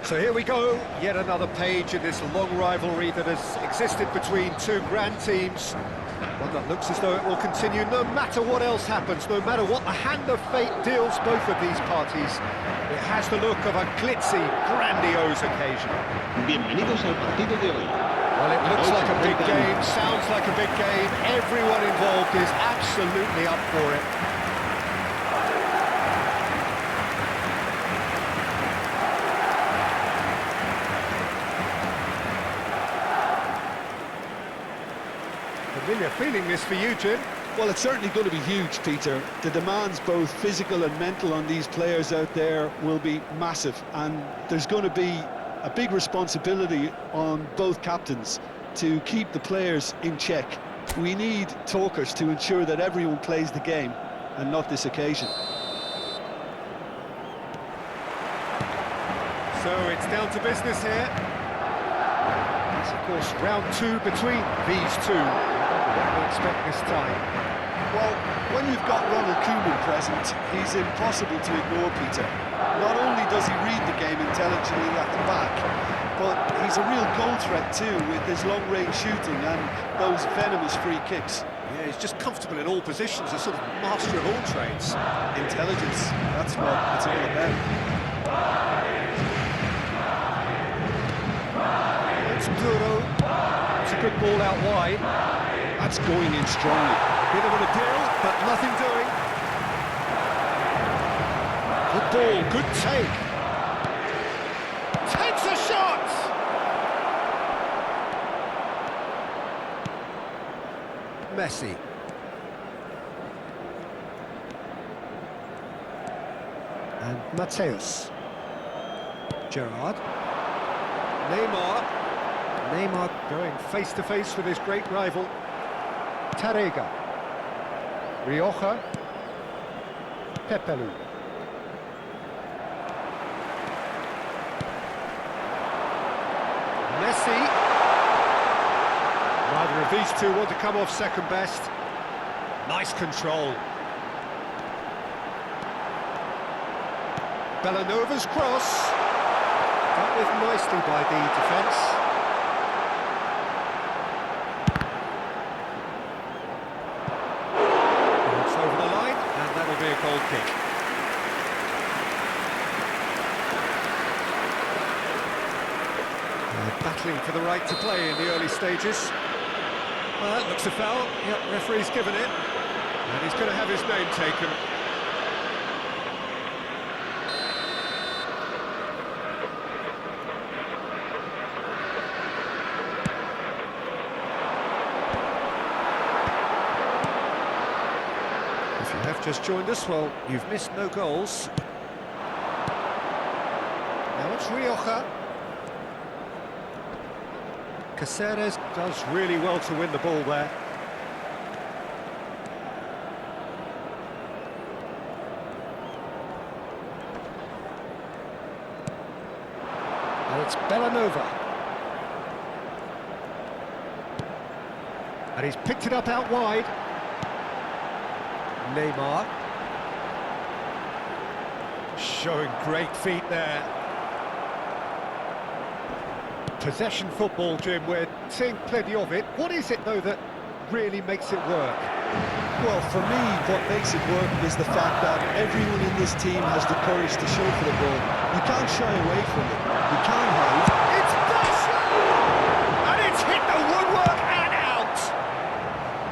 So here we go, yet another page in this long rivalry that has existed between two grand teams. One that looks as though it will continue no matter what else happens, no matter what the hand of fate deals both of these parties. It has the look of a glitzy, grandiose occasion. Bienvenidos al partido de hoy. Well, it looks like a big game, sounds like a big game. Everyone involved is absolutely up for it. Familiar feeling this for you, Jim. Well, it's certainly going to be huge, Peter. The demands, both physical and mental, on these players out there will be massive, and there's going to be a big responsibility on both captains to keep the players in check. We need talkers to ensure that everyone plays the game, and not this occasion. So it's down to business here. It's, of course, round two between these two. What do we expect this time? Well, when you've got Ronald Koeman present, he's impossible to ignore, Peter. Not only does he read the game intelligently at the back, but he's a real goal threat too, with his long-range shooting and those venomous free kicks. Yeah, he's just comfortable in all positions, a sort of master of all trades. Intelligence, that's what it's all about. It's Duro. It's a good ball out wide. That's going in strongly. Bit of a deal, but nothing doing. Good ball, good take. Takes a shot! Messi. And Mateus. Gerrard. Neymar. Neymar going face-to-face with his great rival. Tarega. Rioja. Pepelu. Messi. Neither of these two want to come off second best. Nice control. Bellanova's cross. Dealt with nicely by the defence. It's over the line, and that'll be a goal kick. Battling for the right to play in the early stages. Well, that looks a foul. Yep, referee's given it. And he's going to have his name taken. If you have just joined us, well, you've missed no goals. Now it's Rioja. Caceres does really well to win the ball there. And it's Bellanova. And he's picked it up out wide. Neymar. Showing great feet there. Possession football, Jim, we're seeing plenty of it. What is it, though, that really makes it work? Well, for me, what makes it work is the fact that everyone in this team has the courage to show for the ball. You can't shy away from it. You can't hide. It's Basho! And it's hit the woodwork and out!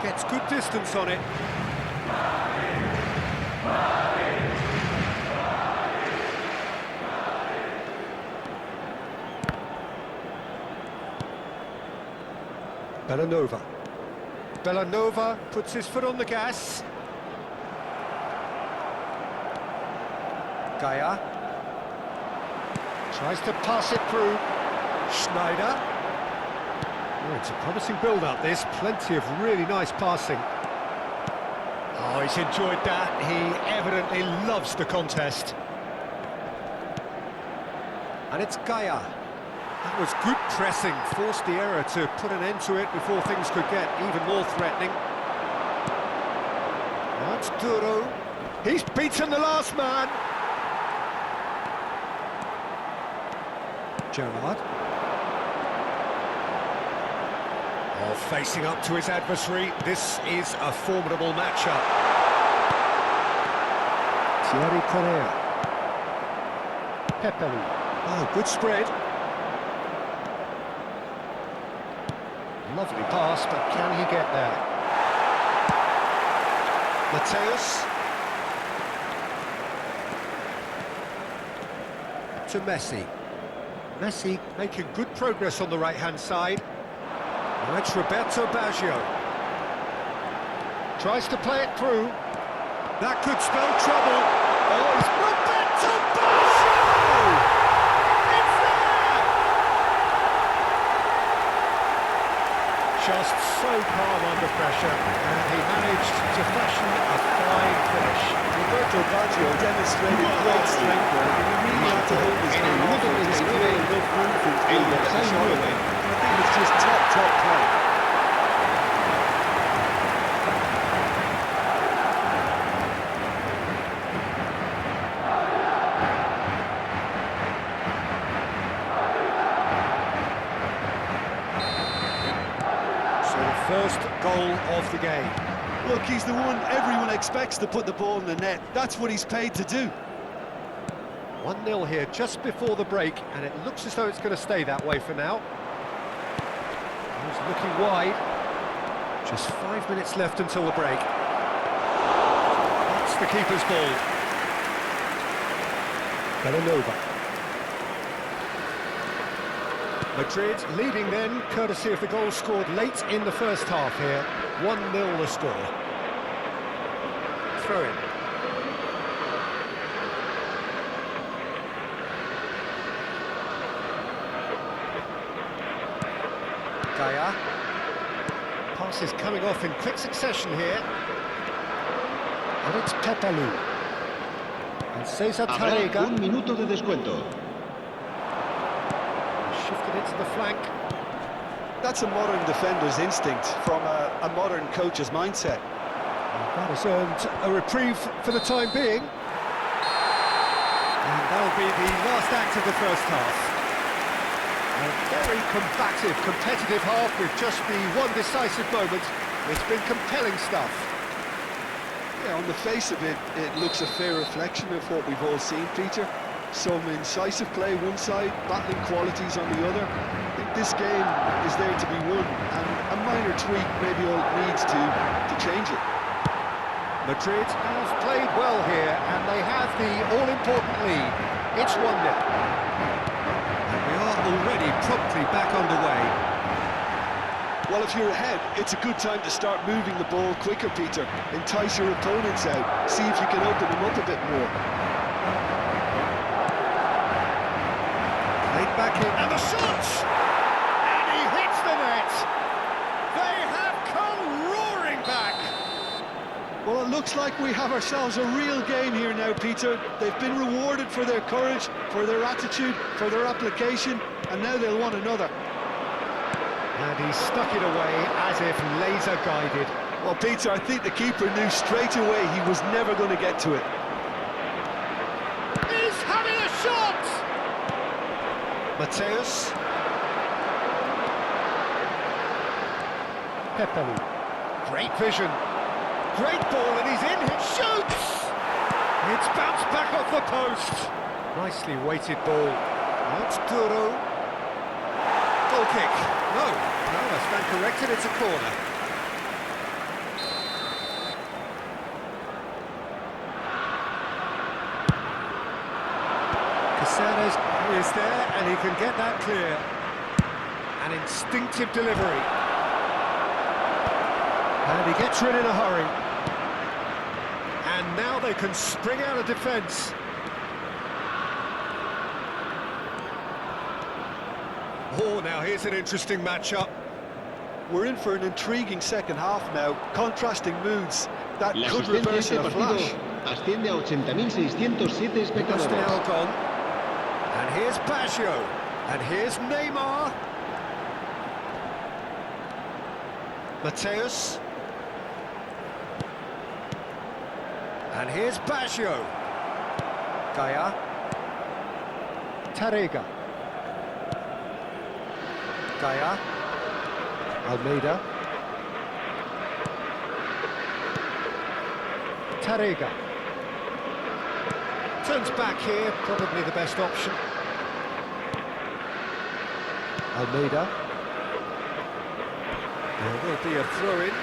Gets good distance on it. Bellanova. Bellanova puts his foot on the gas. Gaia. Tries to pass it through. Schneider. Oh, it's a promising build-up, this. Plenty of really nice passing. Oh, he's enjoyed that. He evidently loves the contest. And it's Gaia. That was good pressing, forced the error to put an end to it before things could get even more threatening. That's Duro. He's beaten the last man. Gerrard. Oh, facing up to his adversary. This is a formidable matchup. Thierry Correa. Pepelu. Oh, good spread. Lovely pass, but can he get there? Mateus. To Messi. Messi making good progress on the right-hand side. Now it's Roberto Baggio. Tries to play it through. That could spell trouble. Oh, it's Roberto Baggio! It's there! Just so calm under pressure, and he managed to fashion a fine finish. Roberto Baggio demonstrated great strength there. He really had to hold his hand off it. He's created enough room for him to get the shot away. I think it's just top play. First goal of the game. Look, he's the one everyone expects to put the ball in the net. That's what he's paid to do. 1-0 here just before the break, and it looks as though it's going to stay that way for now. He's looking wide. Just 5 minutes left until the break. That's the keeper's ball. Bellanova. Madrid leading then, courtesy of the goal scored late in the first half here. 1-0 the score. Throw in. Gaia. Passes coming off in quick succession here. And it's Pepelu. And Cesar Habrá Tarrega. un minuto de descuento. Shifted it to the flank. That's a modern defender's instinct from a modern coach's mindset. That has earned a reprieve for the time being. And that'll be the last act of the first half. A very combative, competitive half with just the one decisive moment. It's been compelling stuff. Yeah, on the face of it, it looks a fair reflection of what we've all seen, Peter. Some incisive play one side, battling qualities on the other. I think this game is there to be won, and a minor tweak maybe all it needs to change it. Madrid have played well here, and they have the all-important lead. It's 1-0. And we are already promptly back underway. Well, if you're ahead, it's a good time to start moving the ball quicker, Peter. Entice your opponents out, see if you can open them up a bit more. Played back in, and the shot! And he hits the net! They have come roaring back! Well, it looks like we have ourselves a real game here now, Peter. They've been rewarded for their courage, for their attitude, for their application, and now they'll want another. And he stuck it away as if laser-guided. Well, Peter, I think the keeper knew straight away he was never going to get to it. He's having a shot! Mateus. Pepelu. Great vision. Great ball, and he's in, he shoots! It's bounced back off the post. Nicely weighted ball. That's Duro. Goal kick. No, I stand corrected, it's a corner. Caceres is there, and he can get that clear. An instinctive delivery. And he gets rid in a hurry. And now they can spring out of defence. Oh, now here's an interesting matchup. We're in for an intriguing second half now, contrasting moods that La could asistencia a reverse este in a partido flash. asciende a 80.607 That's espectadores. now gone. And here's Baggio. And here's Neymar. Mateus. And here's Baggio. Gaia. Tarrega. Gaia. Almeida. Tarrega. Turns back here, probably the best option. Almeida. There will be a throw-in.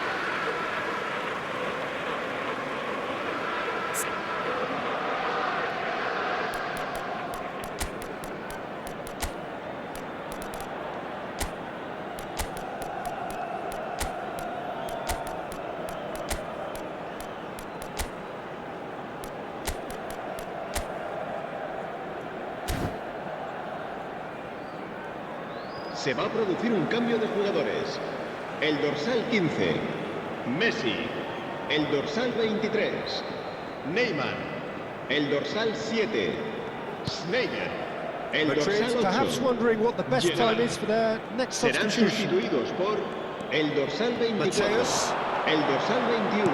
Se va a producir un cambio de jugadores. El dorsal 15, Messi. El dorsal 23, Neymar. El dorsal 7, Schneider. El Madrid dorsal perhaps 8, wondering what the best Gerard. time is for their next serán substitution. sustituidos por el dorsal 24, Mateus. el dorsal 21,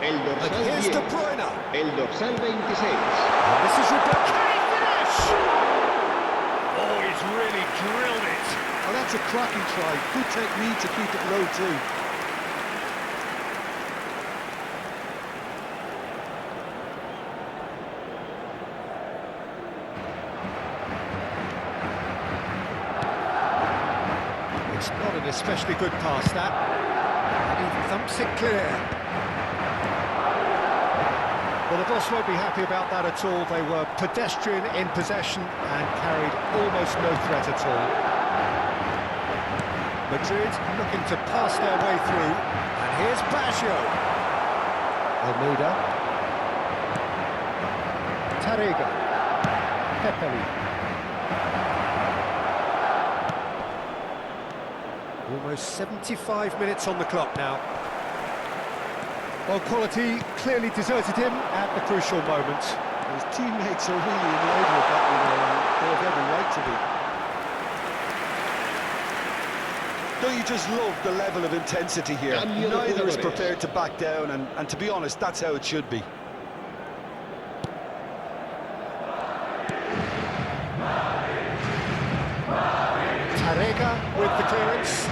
el And dorsal here's 10, De Bruyne. el dorsal 26. And this is Rebecca. Can he finish? Oh, he's really drilled it. Oh, that's a cracking try. Good technique to keep it low too. It's not an especially good pass, that. And he thumps it clear. Well, the boss won't be happy about that at all. They were pedestrian in possession and carried almost no threat at all. Madrid looking to pass their way through. And here's Baggio. Almeida. Tarrega. Pepelu. Almost 75 minutes on the clock now. Well, quality clearly deserted him at the crucial moment. His teammates are really annoyed with that, you know, and they have every right to be. Don't you just love the level of intensity here? Neither is prepared to back down, and to be honest, that's how it should be. Tarega with the clearance.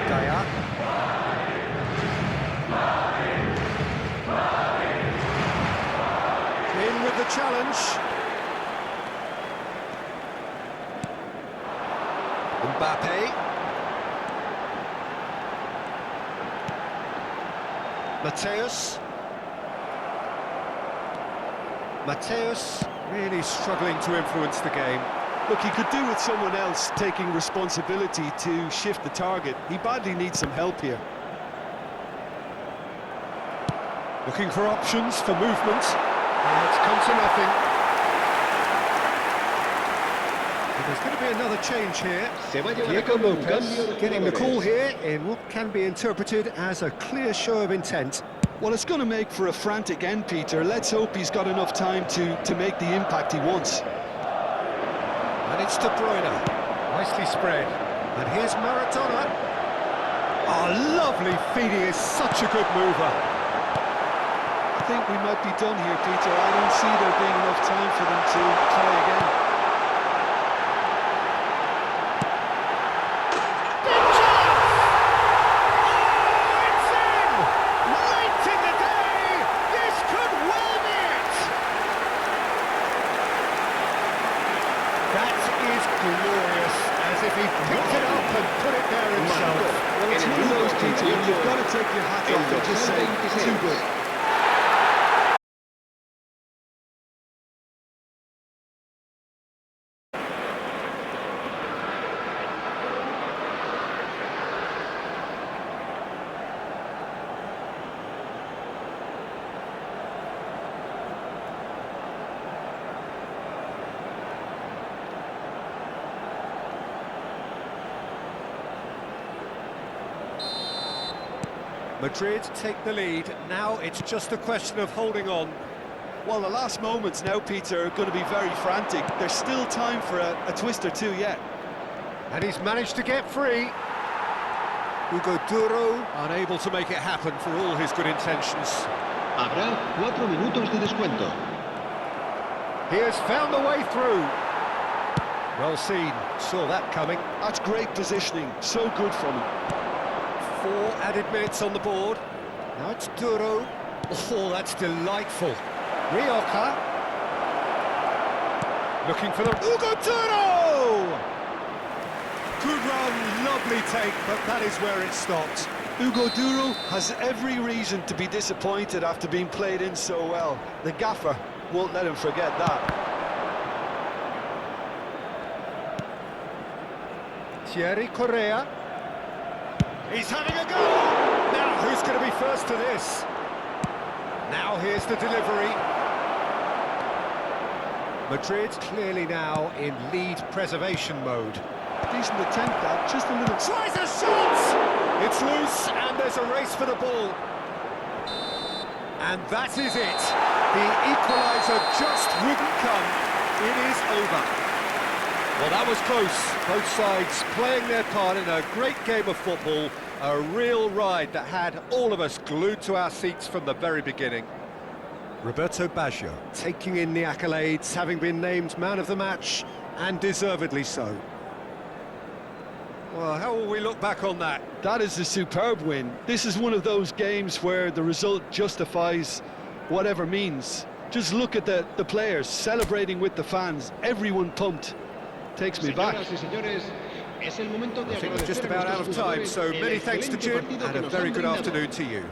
Daya. In with the challenge. Mbappe. Mateus really struggling to influence the game. Look, he could do with someone else taking responsibility to shift the target. He badly needs some help here. Looking for options for movement. And it's come to nothing. And there's going to be another change here. Diego Lopez getting the call here in what can be interpreted as a clear show of intent. Well, it's going to make for a frantic end, Peter. Let's hope he's got enough time to make the impact he wants. And it's De Bruyne. Nicely spread. And here's Maradona. Oh, lovely feed. He is such a good mover. I think we might be done here, Peter. I don't see there being enough time for them to try again. Glorious, as if he picked it up and put it there himself. Well, it's one of those, Peter, you've got to take your hat off and just say, too good. Madrid take the lead. Now it's just a question of holding on. Well, the last moments now, Peter, are going to be very frantic. There's still time for a twist or two yet. And he's managed to get free. Hugo Duro unable to make it happen for all his good intentions. Habrá 4 minutos de descuento. He has found the way through. Well seen, saw that coming. That's great positioning, so good from him. 4 added minutes on the board. Now it's Duro. Oh, that's delightful. Rioja. Looking for the... Hugo Duro! Good run, lovely take, but that is where it stopped. Hugo Duro has every reason to be disappointed after being played in so well. The gaffer won't let him forget that. Thierry Correa. He's having a go! Now, who's going to be first to this? Now, here's the delivery. Madrid clearly now in lead preservation mode. Decent attempt, that, just a little... Tries a shot! It's loose, and there's a race for the ball. And that is it. The equaliser just wouldn't come. It is over. Well, that was close. Both sides playing their part in a great game of football. A real ride that had all of us glued to our seats from the very beginning. Roberto Baggio taking in the accolades, having been named man of the match, and deservedly so. Well, how will we look back on that? That is a superb win. This is one of those games where the result justifies whatever means. Just look at the players celebrating with the fans, everyone pumped. Takes me back. I think we're just about out of time, so many thanks to Jim, and a very good afternoon to you.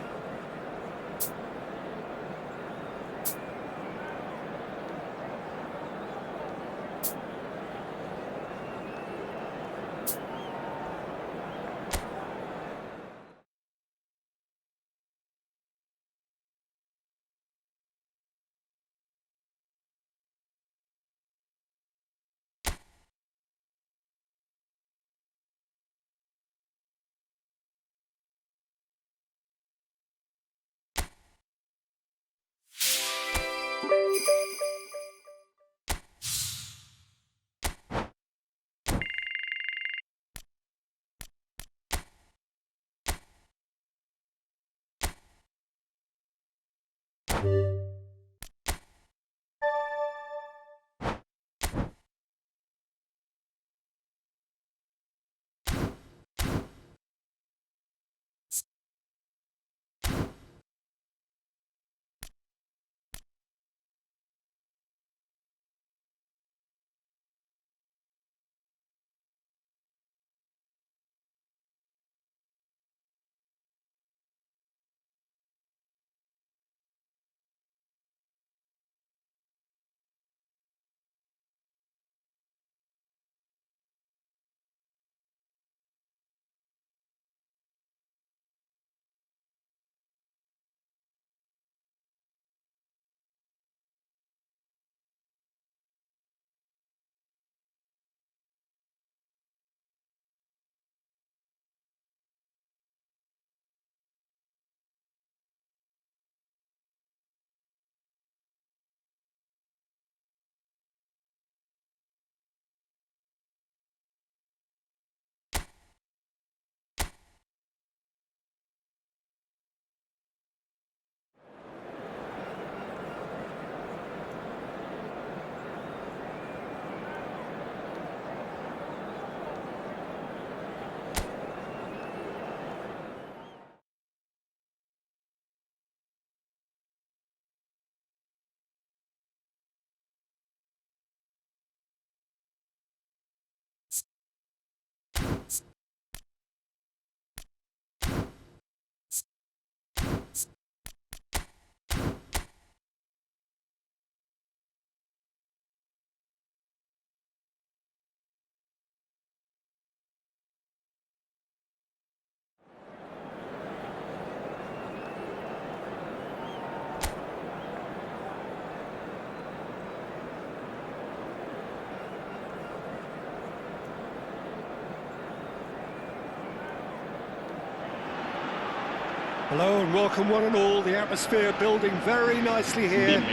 Hello and welcome one and all. The atmosphere building very nicely here.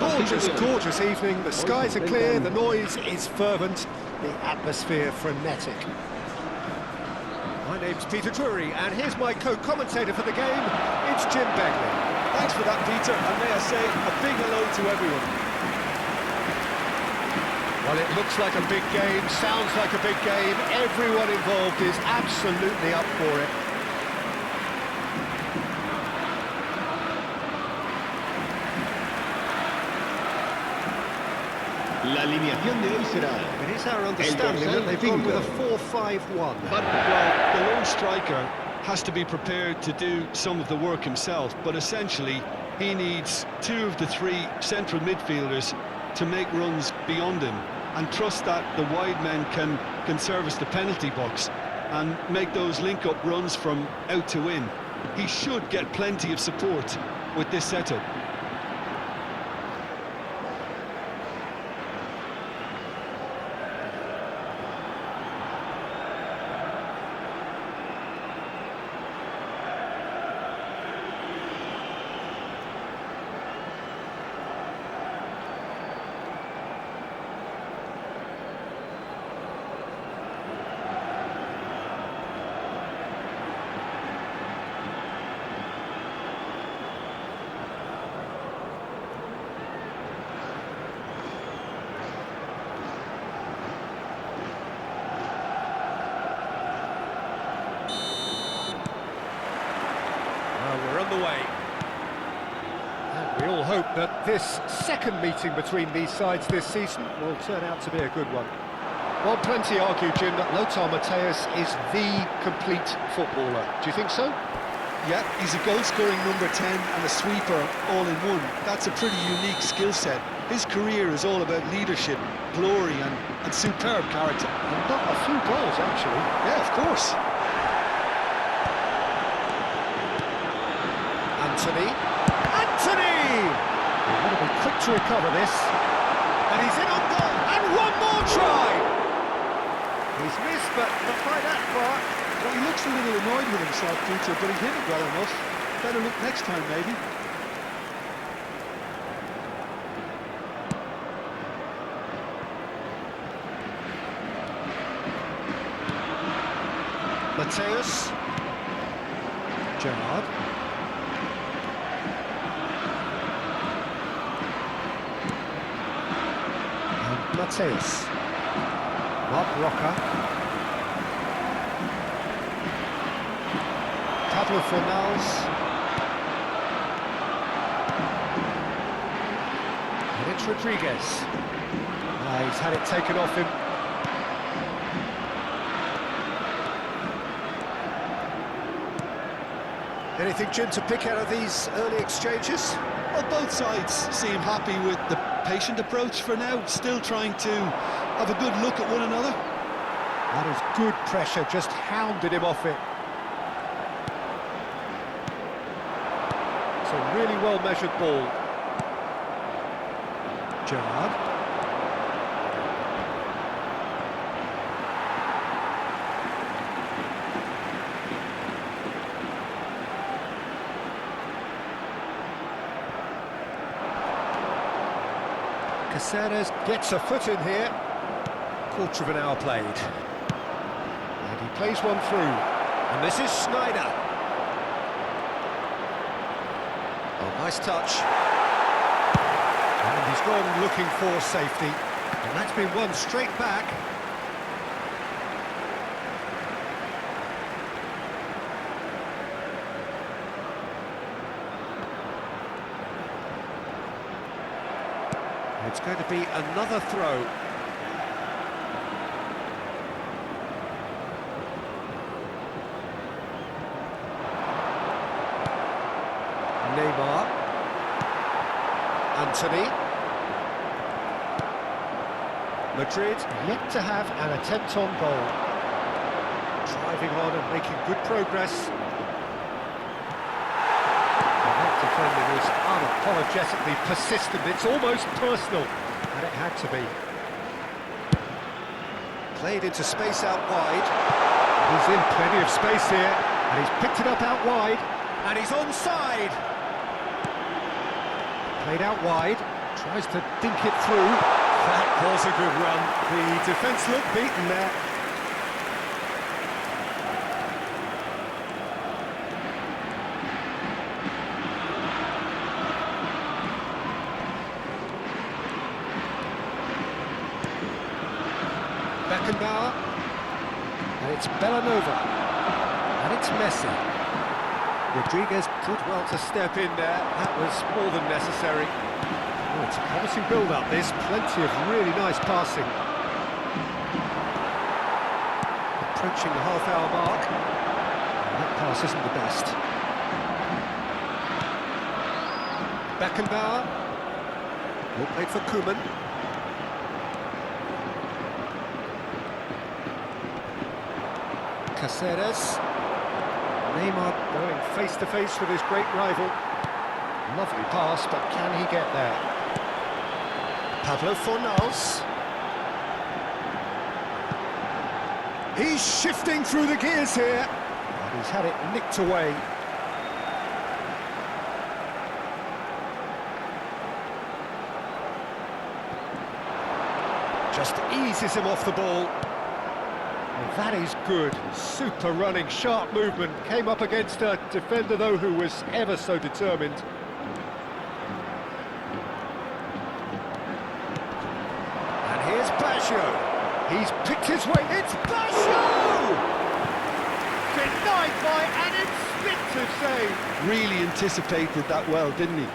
Gorgeous, gorgeous evening. The skies are clear, the noise is fervent, the atmosphere frenetic. My name's Peter Drury and here's my co-commentator for the game. It's Jim Begley. Thanks for that, Peter, and may I say a big hello to everyone. Well, it looks like a big game, sounds like a big game. Everyone involved is absolutely up for it. La alineación de hoy será... It is our understanding that they've gone with a 4-5-1. Well, the lone striker has to be prepared to do some of the work himself, but essentially he needs two of the three central midfielders to make runs beyond him and trust that the wide men can service the penalty box and make those link-up runs from out to in. He should get plenty of support with this setup. We're on the way. And we all hope that this second meeting between these sides this season will turn out to be a good one. Well, plenty argue, Jim, that Lothar Matthäus is the complete footballer. Do you think so? Yeah, he's a goal-scoring number 10 and a sweeper all in one. That's a pretty unique skill set. His career is all about leadership, glory and superb character. And not a few goals, actually. Yeah, of course. Anthony! He's going to be quick to recover this. And he's in on goal. And one more try! He's missed, but not by that far. Well, he looks a little annoyed with himself, Peter, but he hit it well enough. Better look next time, maybe. Matthäus. Gerrard. Mateus. Mark Roca. Pablo Fornals. And it's Rodriguez. He's had it taken off him. Anything, Jim, to pick out of these early exchanges? Well, both sides seem happy with the patient approach for now, still trying to have a good look at one another. That is good pressure, just hounded him off it. It's a really well-measured ball. Gerrard. Caceres gets a foot in here. Quarter of an hour played. And he plays one through. And this is Sneijder. Oh, nice touch. And he's gone looking for safety. And that's been won straight back. It's going to be another throw. Neymar. Anthony. Madrid yet to have an attempt on goal. Driving on and making good progress. Defending is unapologetically persistent, it's almost personal, and it had to be. Played into space out wide. He's in plenty of space here, and he's picked it up out wide, and he's onside. Played out wide, tries to dink it through. That was a good run. The defence looked beaten there. Beckenbauer, and it's Bellanova, and it's Messi. Rodriguez did well to step in there, that was more than necessary. Oh, it's a promising build-up this, plenty of really nice passing. Approaching the half-hour mark, and that pass isn't the best. Beckenbauer, well played for Koeman. Caceres. Neymar going face-to-face with his great rival. Lovely pass, but can he get there? Pablo Fornals. He's shifting through the gears here. And he's had it nicked away. Just eases him off the ball. Well, that is good, super running, sharp movement, came up against a defender though who was ever so determined. And here's Bagz. He's picked his way, it's Bagz! Denied by an instinctive save. Really anticipated that well, didn't he?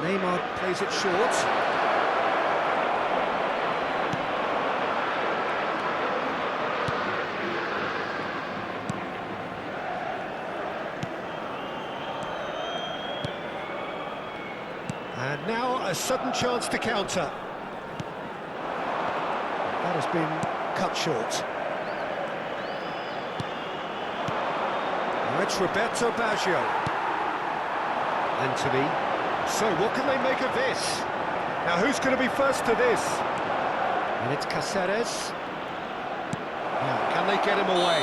Neymar plays it short. And now a sudden chance to counter. That has been cut short. Now it's Roberto Baggio. Anthony. So what can they make of this? Now who's going to be first to this? And it's Caceres. Now, can they get him away?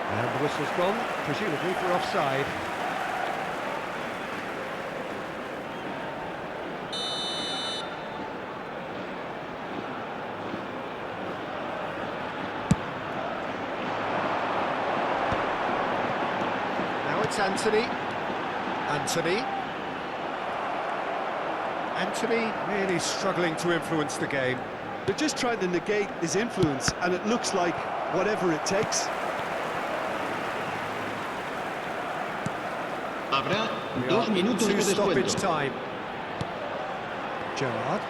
And the whistle's gone, presumably for offside. Now it's Anthony. Anthony really struggling to influence the game. They're just trying to negate his influence, and it looks like whatever it takes. Habrá We 2 are minutos de into stoppage descuento. time. Gerrard.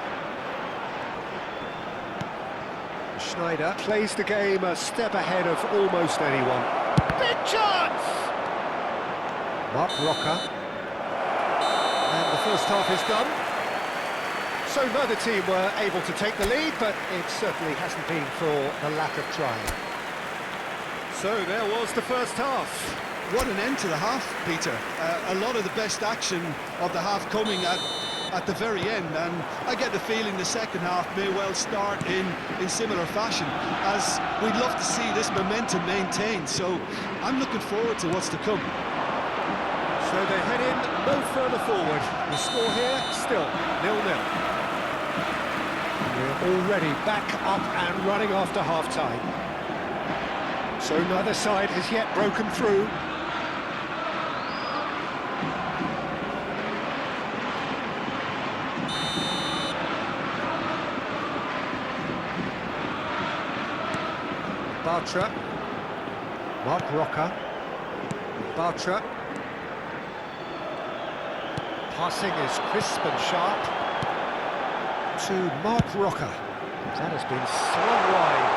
Schneider plays the game a step ahead of almost anyone. Big chance! Mark Rocker. And the first half is done. So neither team were able to take the lead, but it certainly hasn't been for the lack of trying. So there was the first half. What an end to the half, Peter. A lot of the best action of the half coming at the very end, and I get the feeling the second half may well start in similar fashion, as we'd love to see this momentum maintained, so I'm looking forward to what's to come. So they head in no further forward. The score here still 0-0. We're already back up and running after half-time. So neither side has yet broken through. Bartra. Mark Rocker. Bartra. Passing is crisp and sharp to Mark Rocker. That has been slung wide.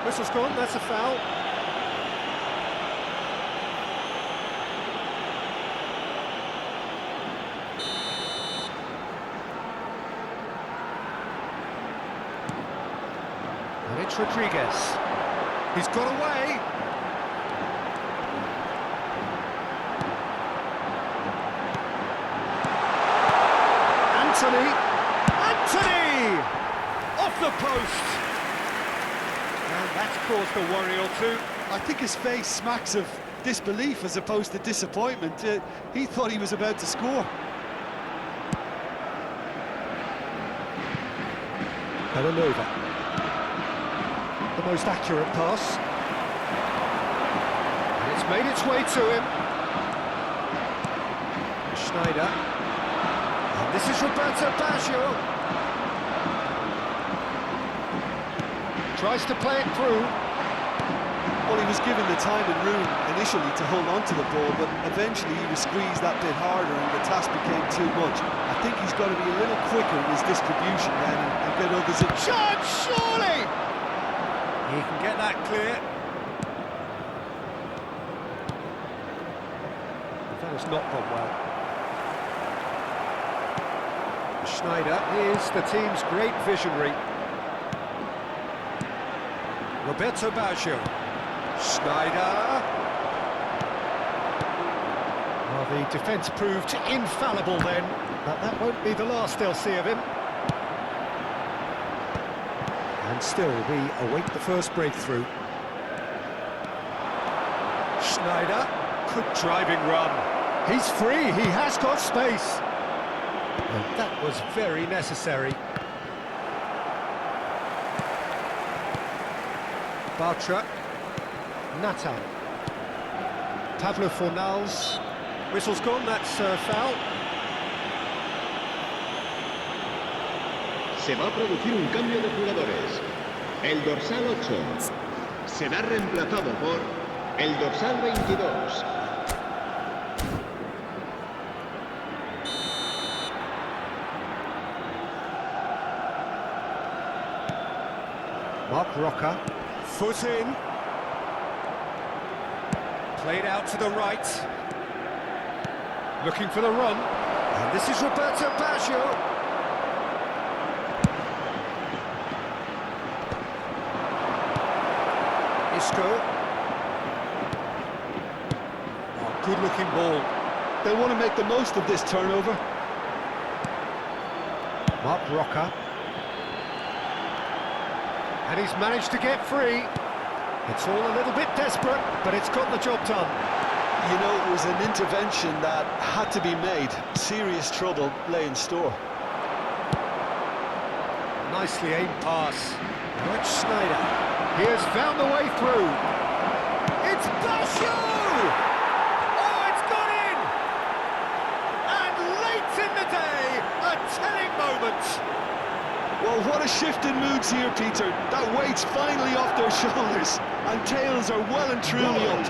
Whistle's gone, that's a foul. And it's Rodriguez. He's got away. Anthony! Off the post! And that's caused a worry or two. I think his face smacks of disbelief as opposed to disappointment. He thought he was about to score. Belanova. The most accurate pass. And it's made its way to him. Schneider. And this is Roberto Baggio. Tries to play it through. Well, he was given the time and room initially to hold on to the ball, but eventually he was squeezed that bit harder and the task became too much. I think he's got to be a little quicker in his distribution then and get others in. Chance, surely! He can get that clear. That has not gone well. Schneider is the team's great visionary. Roberto Baggio. Schneider. Well, the defence proved infallible then, but that won't be the last they'll see of him. And still, we await the first breakthrough. Schneider. Good driving run. He's free, he has got space. And that was very necessary. Bartra. Nathan. Pablo Fornals. Whistle's gone, that's foul. Se va a producir un cambio de jugadores. El dorsal 8 será reemplazado por el dorsal 22. Mark Rocker. Foot in. Played out to the right. Looking for the run. And this is Roberto Baggio. Isco. Oh, good-looking ball. They'll want to make the most of this turnover. Mark Rocker. And he's managed to get free. It's all a little bit desperate, but it's got the job done. You know, it was an intervention that had to be made. Serious trouble lay in store. Nicely aimed pass. Rich Schneider. He has found the way through. It's Basho! Oh, it's gone in! And late in the day, a telling moment. Well, what a shift in moods here, Peter. That weight's finally off their shoulders, and tails are well and truly up.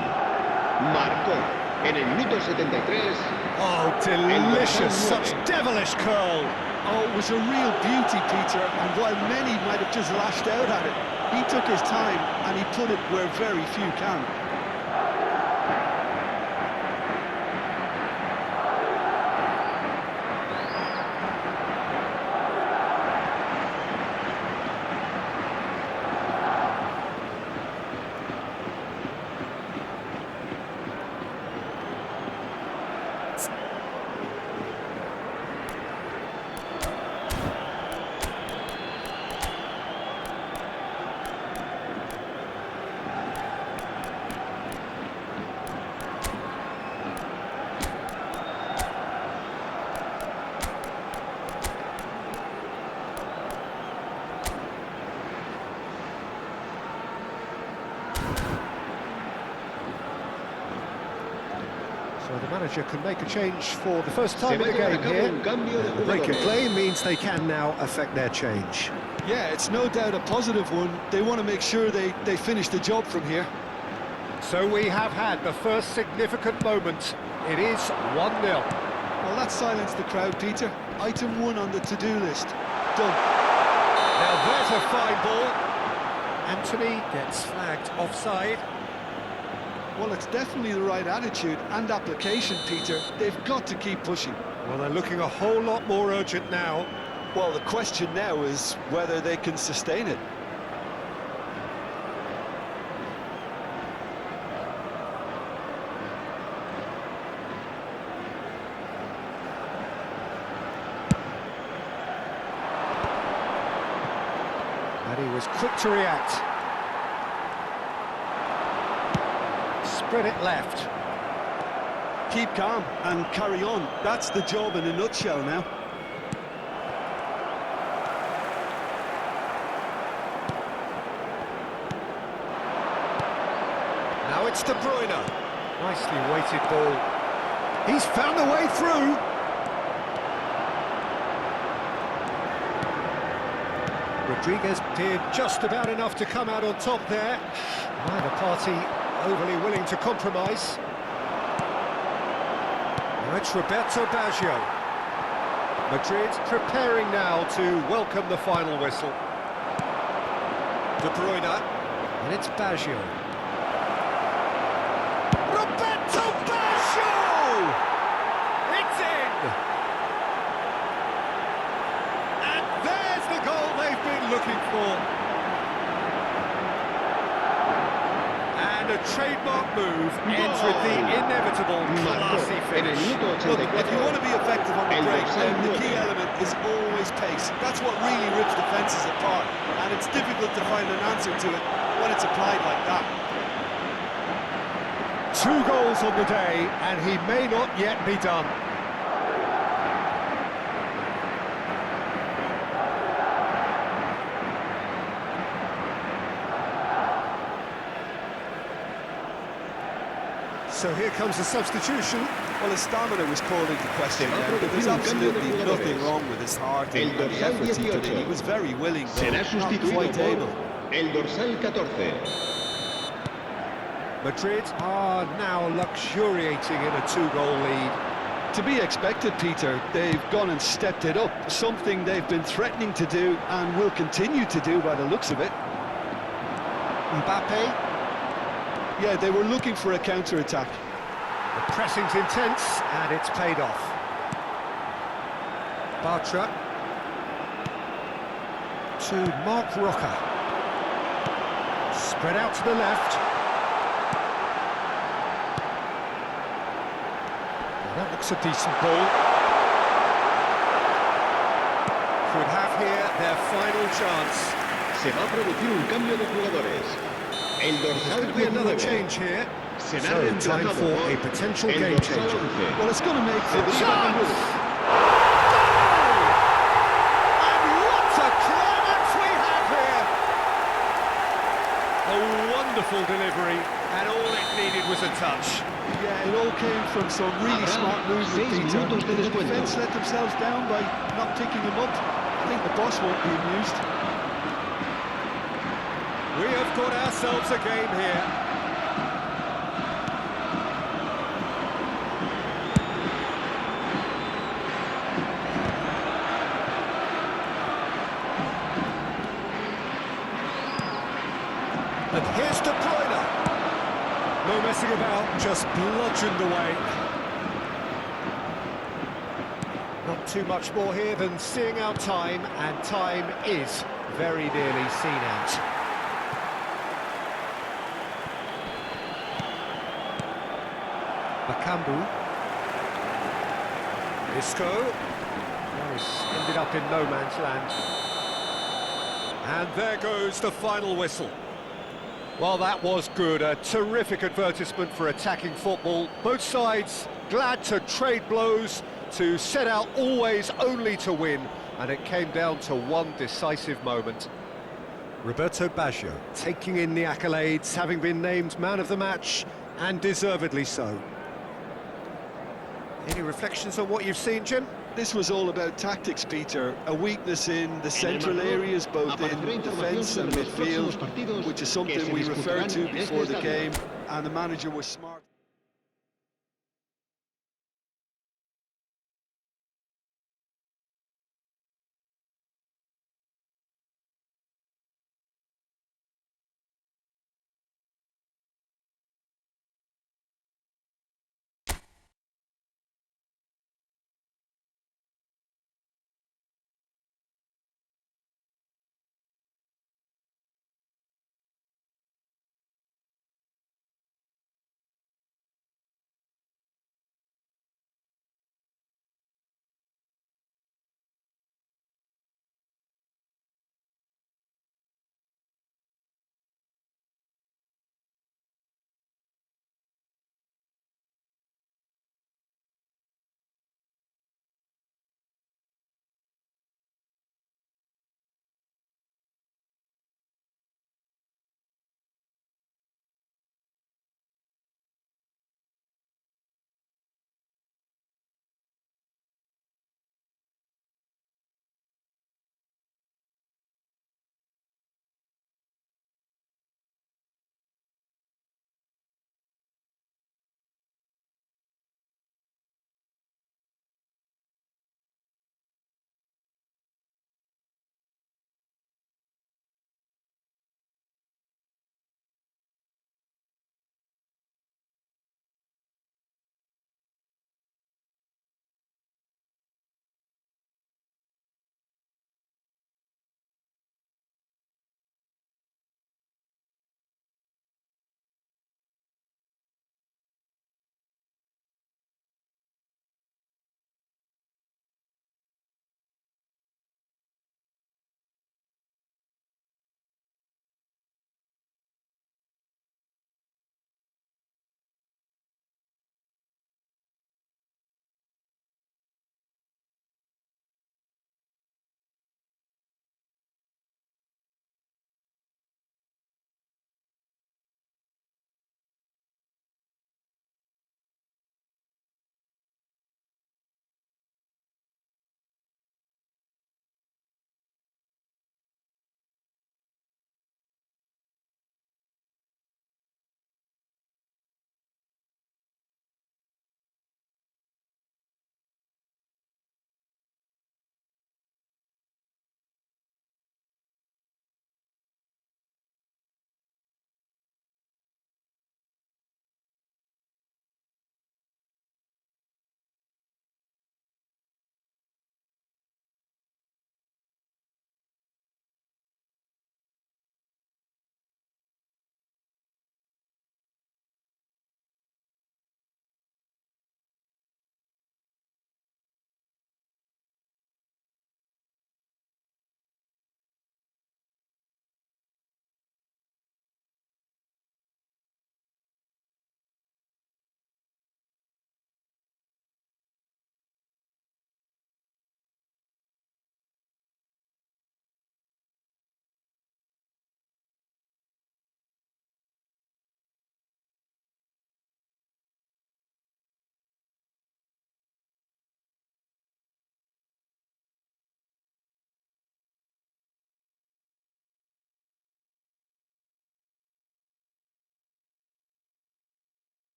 Marcó en el minuto 73. Oh, delicious, such devilish curl. Oh, it was a real beauty, Peter, and while many might have just lashed out at it, he took his time and he put it where very few can. So the manager can make a change for the first time in the game here. The break in play means they can now affect their change. Yeah, it's no doubt a positive one. They want to make sure they finish the job from here. So we have had the first significant moment. It is 1-0. Well, that silenced the crowd, Peter. Item 1 on the to-do list. Done. Now there's a fine ball. Anthony gets flagged offside. Well, it's definitely the right attitude and application, Peter. They've got to keep pushing. Well, they're looking a whole lot more urgent now. Well, the question now is whether they can sustain it. And he was quick to react. Spread it left. Keep calm and carry on. That's the job in a nutshell now. Now it's De Bruyne. Nicely weighted ball. He's found the way through. Rodriguez did just about enough to come out on top there. Neither party overly willing to compromise. Now it's Roberto Baggio. Madrid preparing now to welcome the final whistle. De Bruyne, and it's Baggio. Roberto Baggio! It's in! And there's the goal they've been looking for. And a trademark move ends with the inevitable classy finish. Look, if you want to be effective on the break, then the key element is always pace. That's what really rips defences apart, and it's difficult to find an answer to it when it's applied like that. 2 goals on the day, and he may not yet be done. So here comes the substitution. Well, his stamina was called into question now, but there's absolutely nothing wrong with his heart and the efforts he put in. He was very willing, though not quite able. El dorsal 14. Madrid are now luxuriating in a 2-goal lead. To be expected, Peter. They've gone and stepped it up, something they've been threatening to do and will continue to do by the looks of it. Mbappe. Yeah, they were looking for a counter-attack. The pressing's intense, and it's paid off. Bartra. To Mark Roca. Spread out to the left. That looks a decent ball. Could have here their final chance. Se va a producir un cambio de jugadores. El There's dorsal going to be another 19 change here. será So, time reemplazado for por a potential el game dorsal changer. 11. Well, it's going to make for Cedric Chance! Bakambu. And what a climax we have here! A wonderful delivery, and all it needed was a touch. Yeah, it all came from some really Habrá smart movement, 6 Peter. minutos de The descuento. defence let themselves down by not picking him up. I think the boss won't be amused. We have got ourselves a game here. And here's De Bruyne. No messing about, just bludgeoned away. Not too much more here than seeing out time, and time is very nearly seen out. Bakambu. Isco. Well, he's ended up in no man's land. And there goes the final whistle. Well, that was good. A terrific advertisement for attacking football. Both sides glad to trade blows, to set out always only to win. And it came down to one decisive moment. Roberto Baggio taking in the accolades, having been named man of the match, and deservedly so. Any reflections on what you've seen, Jim? This was all about tactics, Peter. A weakness in the central areas, both in defence and midfield, which is something we referred to before the game, and the manager was smart.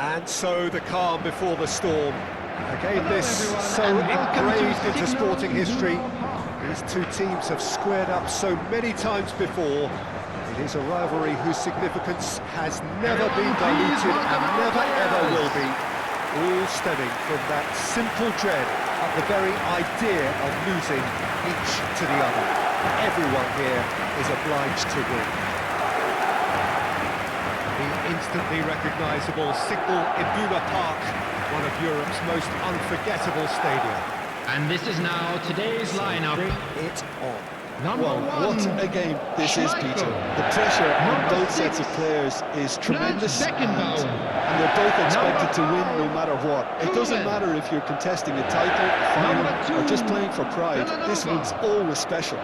And so the calm before the storm. Again, this so engraved into sporting history. These two teams have squared up so many times before. It is a rivalry whose significance has never been diluted and never ever will be. All stemming from that simple dread at the very idea of losing each to the other. Everyone here is obliged to win. The instantly recognisable Signal Iduna Park, one of Europe's most unforgettable stadia. And this is now today's lineup. Bring it on. Number Well, one, what a game this is, Peter. The pressure on both sets of players is tremendous, and they're both expected to win no matter what. It doesn't matter if you're contesting a title, a final, or just playing for pride. This one's always special.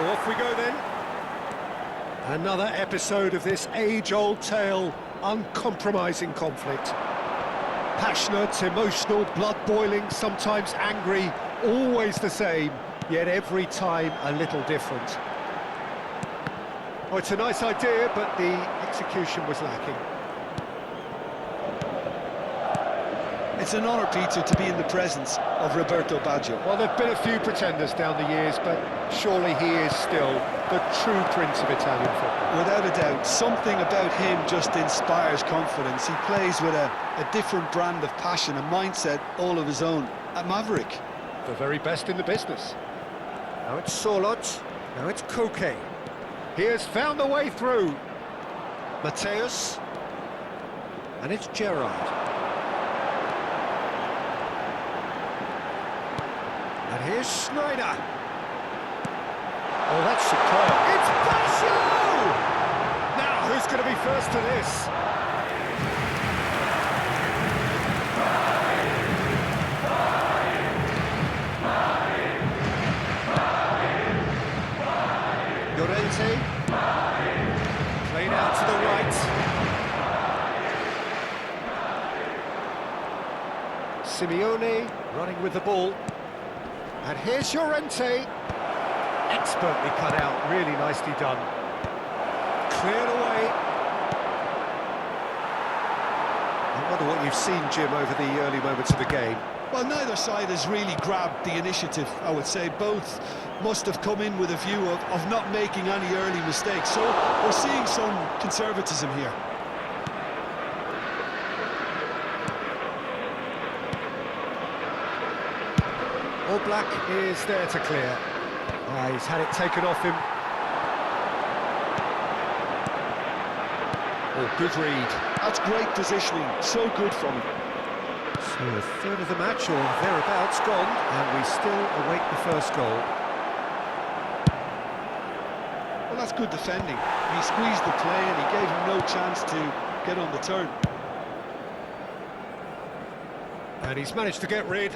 Off we go then. Another episode of this age-old tale, uncompromising conflict. Passionate, emotional, blood-boiling, sometimes angry, always the same, yet every time a little different. Oh, it's a nice idea, but the execution was lacking. It's an honour, Peter, to be in the presence of Roberto Baggio. Well, there have been a few pretenders down the years, but surely he is still the true prince of Italian football. Without a doubt, something about him just inspires confidence. He plays with a different brand of passion, a mindset all of his own. A maverick. The very best in the business. Now it's Solot, now it's Koke. He has found the way through. Mateus, and it's Gerrard. And here's Schneider. Oh, that's superb. It's Baggio! Now, who's going to be first to this? Llorente. Played out to the right. Simeone running with the ball. And here's Llorente. Expertly cut out, really nicely done. Cleared away. I wonder what you've seen, Jim, over the early moments of the game. Well, neither side has really grabbed the initiative, I would say. Both must have come in with a view of not making any early mistakes. So we're seeing some conservatism here. Black is there to clear. He's had it taken off him. Oh, good read. That's great positioning, so good from him. So a third of the match, or thereabouts, gone, and we still await the first goal. Well, that's good defending. He squeezed the play and he gave him no chance to get on the turn. And he's managed to get rid.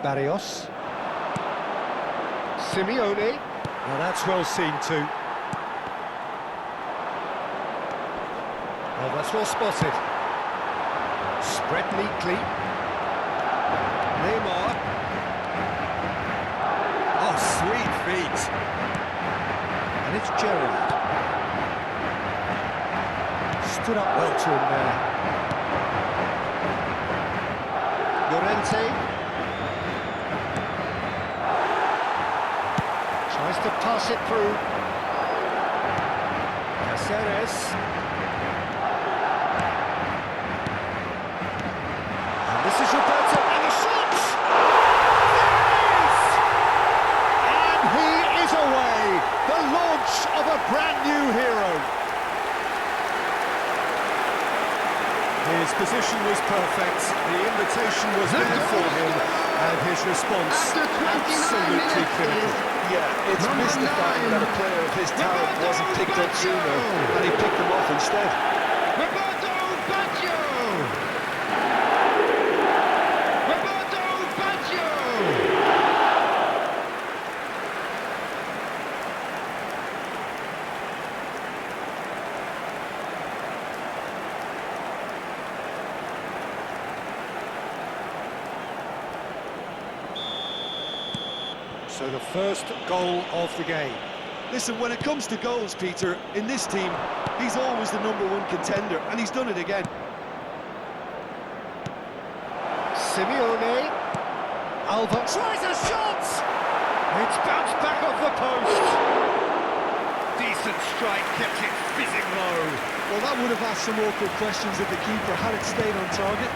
Barrios. Simeone. Now that's well seen too. Oh, that's well spotted. Spread neatly. Neymar. Oh, sweet feet. And it's Gerrard. Stood up well to him there. Llorente. Tries to pass it through. Caceres. And this is Roberto, and the shot! There it is! And he is away! The launch of a brand new hero. His position was perfect, the invitation was there for him, and his response absolutely clinical. Yeah, it's mystifying that a player of his talent wasn't picked up sooner, and he picked them off instead. Roberto Baggio! Roberto Baggio! So the first goal of the game. Listen, when it comes to goals, Peter, in this team, he's always the #1 contender, and he's done it again. Simeone. Alba tries a shot! It's bounced back off the post. Decent strike, kept it fizzing low. Well, that would have asked some awkward questions of the keeper had it stayed on target.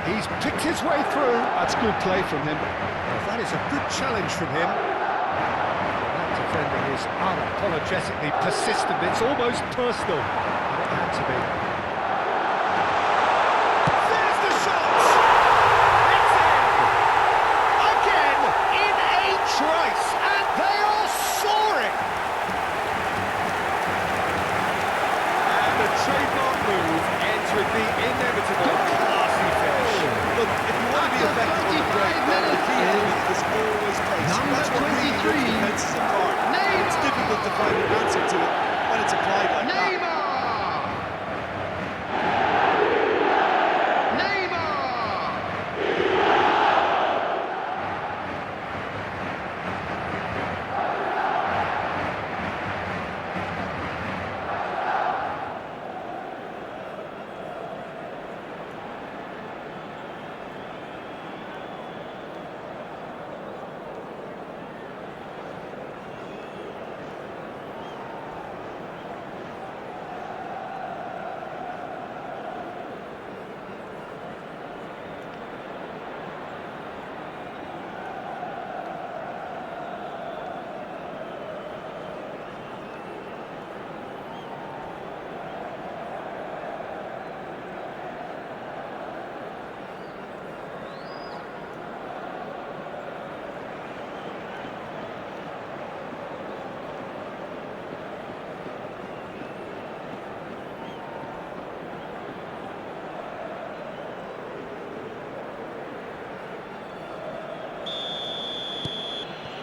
He's picked his way through. That's good play from him. Well, that is a good challenge from him. That defender is unapologetically persistent. It's almost personal. And it had to be. There's the shot! It's in! Again, in a trice, and they are soaring! And the trademark move ends with the inevitable classy finish. Look, if you want to be effective on the break, then the key element is always pace. Number That's what really 23, rips defences apart. It's difficult to find an answer to it when it's applied like that. Neymar!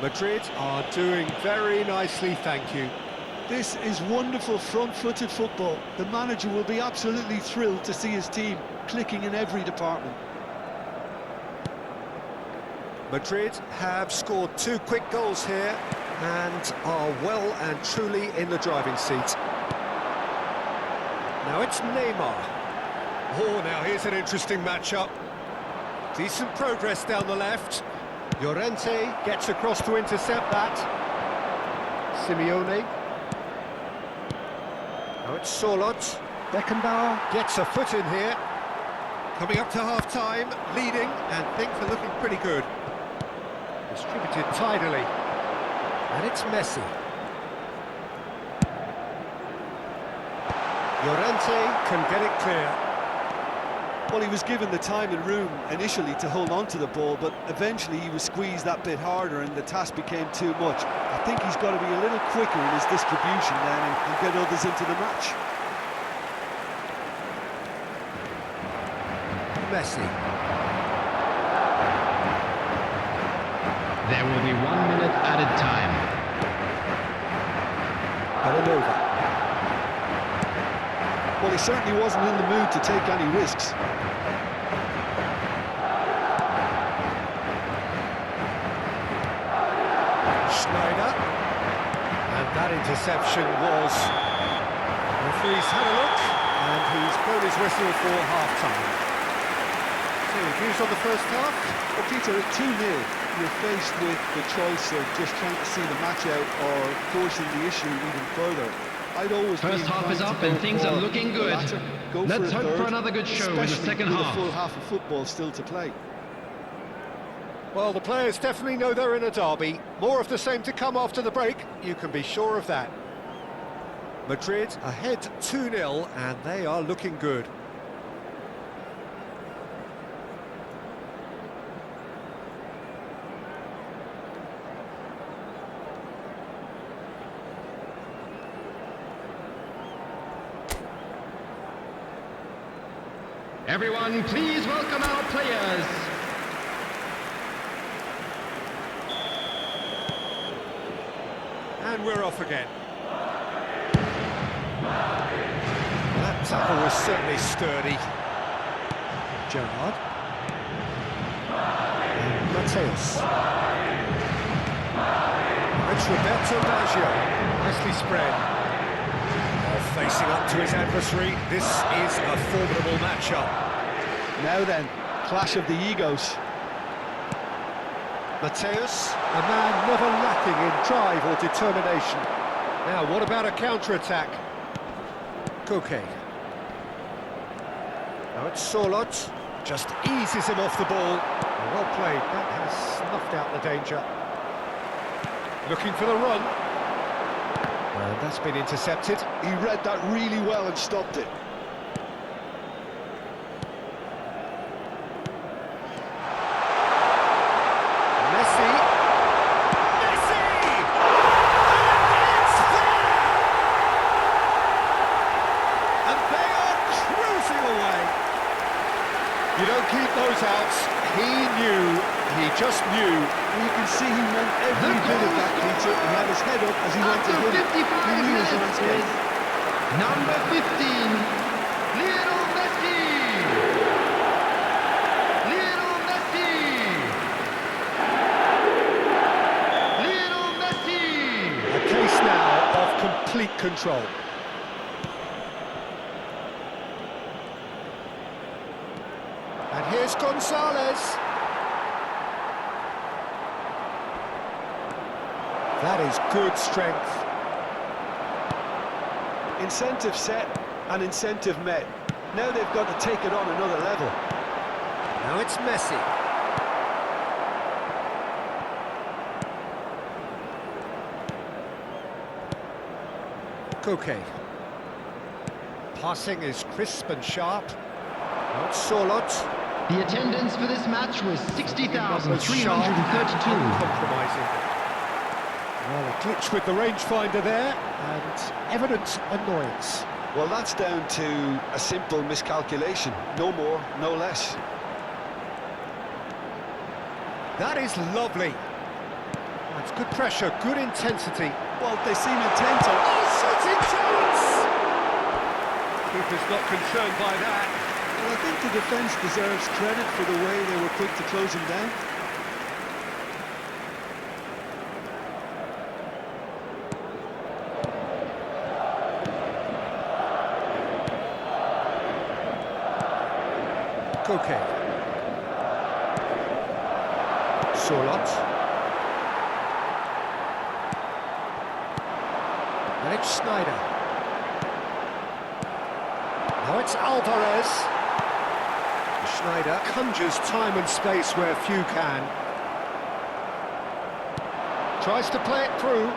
Madrid are doing very nicely, thank you. This is wonderful front-footed football. The manager will be absolutely thrilled to see his team clicking in every department. Madrid have scored 2 quick goals here and are well and truly in the driving seat. Now it's Neymar. Oh, now here's an interesting matchup. Decent progress down the left. Llorente gets across to intercept that. Simeone. Now it's Solot. Beckenbauer gets a foot in here. Coming up to half-time, leading, and things are looking pretty good. Distributed tidily. And it's Messi. Llorente can get it clear. Well, he was given the time and room initially to hold on to the ball, but eventually he was squeezed that bit harder and the task became too much. I think he's got to be a little quicker in his distribution then and get others into the match. Messi. There will be 1 minute added time. Villanova. Well, he certainly wasn't in the mood to take any risks. Schneider. And that interception was... The referee's had a look, and he's blown his whistle for half-time. So, views on the first half? Well, Peter, at 2-0, you're faced with the choice of just trying to see the match out or forcing the issue even further. I'd always First half is up and things are looking good. Let's hope for another good show in the second half. Especially with a full half of football still to play. Well, the players definitely know they're in a derby. More of the same to come after the break, you can be sure of that. Madrid ahead 2-0, and they are looking good. Everyone, please welcome our players. And we're off again. That tackle was certainly sturdy. Gerrard. And Mateus. It's Roberto Baggio. Nicely spread. Facing up to his adversary, this is a formidable matchup. Now then, clash of the egos. Mateus, a man never lacking in drive or determination. Now, what about a counter-attack? Koke. Now it's Sorloth, just eases him off the ball. Well played, that has snuffed out the danger. Looking for the run. And that's been intercepted. He read that really well and stopped it. Messi! Messi! And it's there! And they are cruising away. You don't keep those outs. He knew, he just knew. You can see he meant every bit of that, Peter. He had his head up as he went to hit it. He knew his landscape. Number 15, Lionel Messi. Lionel Messi. Lionel Messi. A case now of complete control. And here's Gonzalez. That is good strength. Incentive set and incentive met. Now they've got to take it on another level. Now it's Messi. Koke. Passing is crisp and sharp. Now it's Sorloth. The attendance for this match was 60,332. Uncompromising. Well, a glitch with the rangefinder there, and evident annoyance. Well, that's down to a simple miscalculation. No more, no less. That is lovely. That's good pressure, good intensity. Well, they seem intent on... Oh, shooting chance! Keeper's not concerned by that. Well, I think the defence deserves credit for the way they were quick to close him down. Koke. Sorloth. And it's Schneider. Now it's Alvarez. Schneider conjures time and space where few can. Tries to play it through.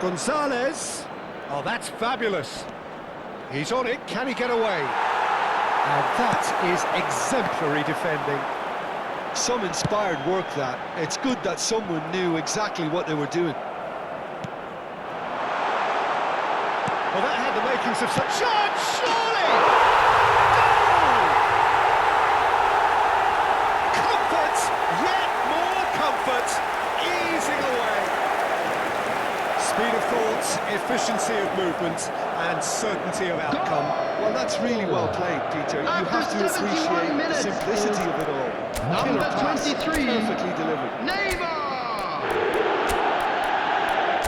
Gonzalez. Oh, that's fabulous. He's on it. Can he get away? And that is exemplary defending. Some inspired work, that. It's good that someone knew exactly what they were doing. Well, that had the makings of such chance, surely! Goal! Comfort, yet more comfort, easing away. Speed of thought, efficiency of movement, and certainty of outcome. Well, that's really well played, Peter. You have to appreciate the simplicity of it all. Number Killer pass, 23, perfectly delivered. Neymar!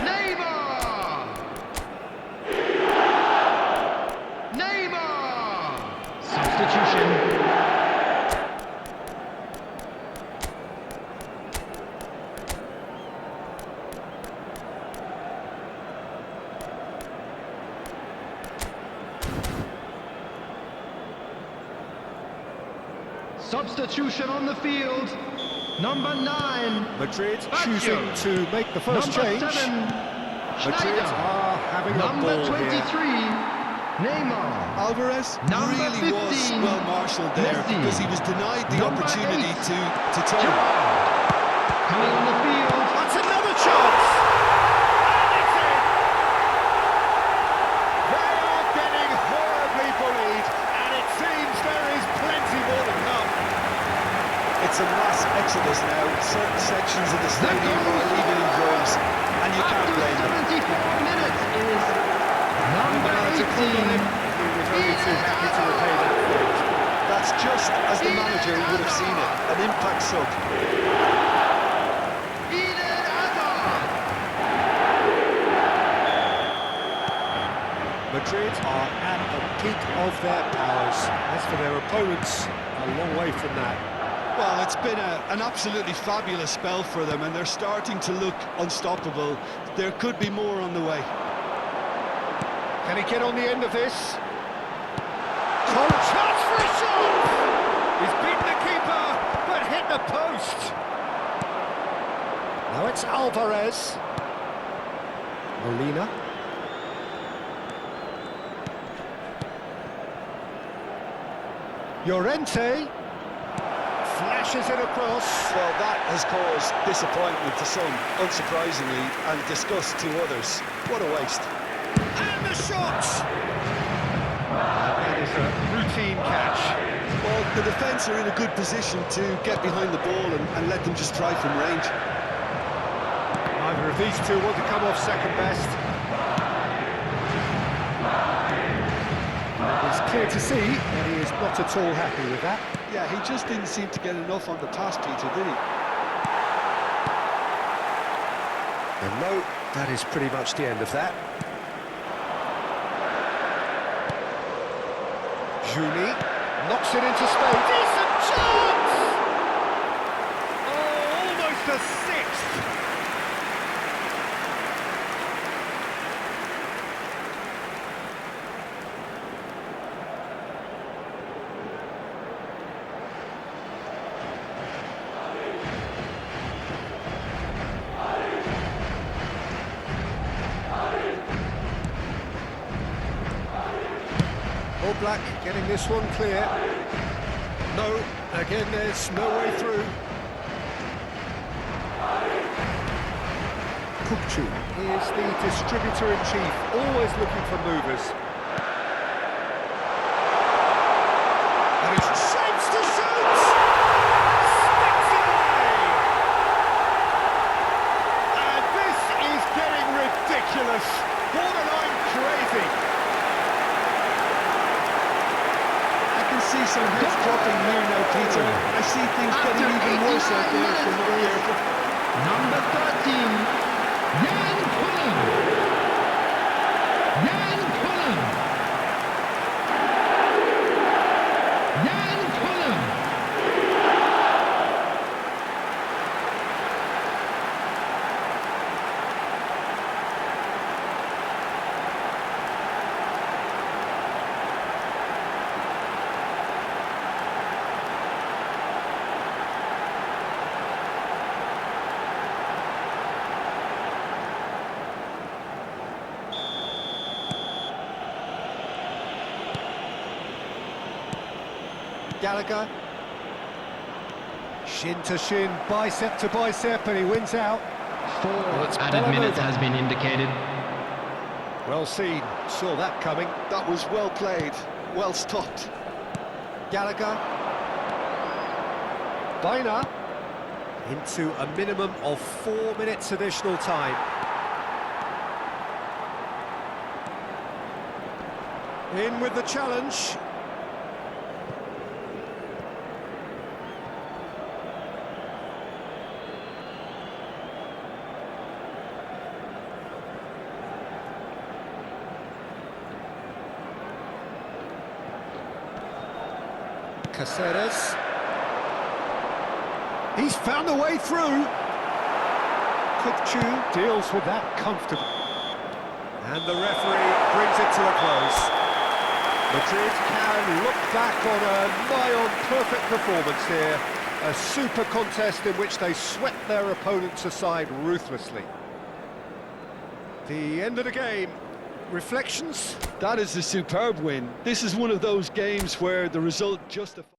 Neymar! Neymar! Substitution. Substitution on the field. Number 9. Madrid Bagz. choosing to make the first Number change. 7. Madrid Schneider. are having a Number ball 23. here. Neymar. Alvarez Number really was 15, well marshalled there Messi. because he was denied the Number opportunity 8, to turn. Gerrard. Coming on the field. That's another chance! And it's in! They are getting horribly bullied, and it seems there is plenty more to come. It's a mass exodus now. Certain sections of the stadium are leaving in droves, and you can't After blame them. 74 minutes is number 18. He was only too happy to repay that fault. That's just as the manager would have seen it, an impact sub. Eden Hazard. Madrid are at the peak of their powers. As for their opponents, a long way from that. Well, it's been an absolutely fabulous spell for them, and they're starting to look unstoppable. There could be more on the way. Can he get on the end of this? Chance for a shot! He's beaten the keeper, but hit the post. Now it's Alvarez. Molina. Llorente. Flashes it across. Well, that has caused disappointment to some, unsurprisingly, and disgust to others. What a waste. And the shot! That is a routine catch. Well, the defence are in a good position to get behind the ball and let them just try from range. Neither of these two want to come off second best. It's clear to see that he is not at all happy with that. Yeah, he just didn't seem to get enough on the pass, Peter, did he? And no, that is pretty much the end of that. Juni knocks it into space. Decent chance! Oh, almost a sixth. All Black getting this one clear. No, again there's no way through. Kukcu is the distributor-in-chief, always looking for movers. And he shapes to shoot! Sticks it away! And this is getting ridiculous. Borderline crazy. See some heads dropping here now, Peter. I see things getting even worse out there if we're not careful. Number 13, Jan Pullen. Jan Pullen. Jan Pullen. Gallagher. Shin to shin, bicep to bicep, and he wins out. Added minutes has been indicated. Well seen, saw that coming. That was well played, well stopped. Gallagher. Baina. Into a minimum of 4 minutes additional time. In with the challenge. Caceres. He's found a way through. Kukchu deals with that comfortably. And the referee brings it to a close. Madrid can look back on a nigh-on perfect performance here. A super contest in which they swept their opponents aside ruthlessly. The end of the game. Reflections? That is a superb win. This is one of those games where the result justifies.